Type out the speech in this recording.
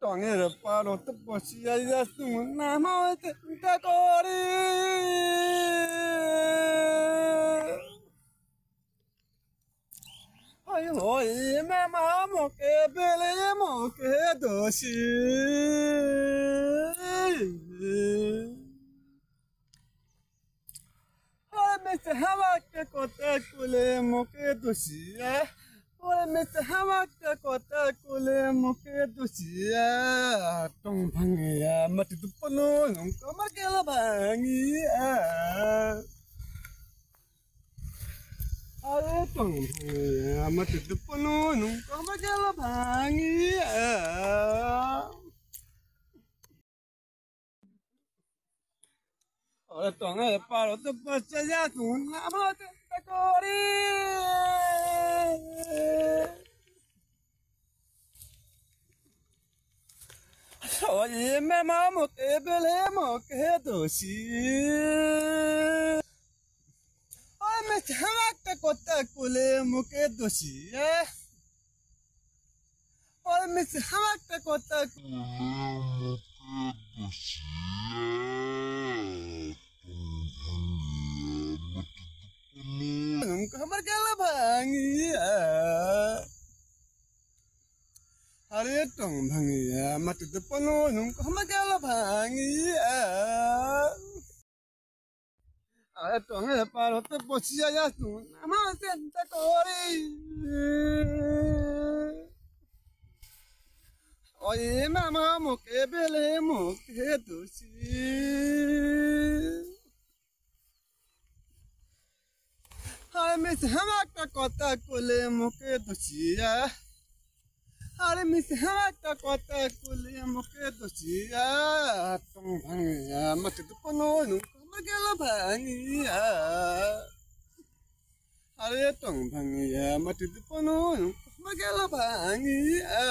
Tongera paro te posia ya su nama te kori. Ay hoy me mamo que belemo que dosi. Ay me se hava que kota kule mo que dosi. Ôi mẹ hama ka kota kule moke dusia tong bangi ya mati tu pano nong kama kela bangi ale tong bangi ya mati tu pano nong kama kela bangi ole tong e paro tu pasya ya tu nama te kori. Oye, me mamo que belemo que dosi. Oye, me chama que kota kulemo que dosi. Oye, me chama que kota kulemo que dosi. Nunca me queda bangi. Hare tong bangi ya mati tu pano nung kama kala bangi hare tong e paro te posia ya su nama senta kori. Oye mama mo que bele mo que dosi. Hare me se hama ka kota kule mo que dosi ya. Hare mis hata kota kule moke dosia tong bangi ya mati tu pano nung kama kela bangi ya hare tong bangi ya mati tu pano nung kama kela bangi ya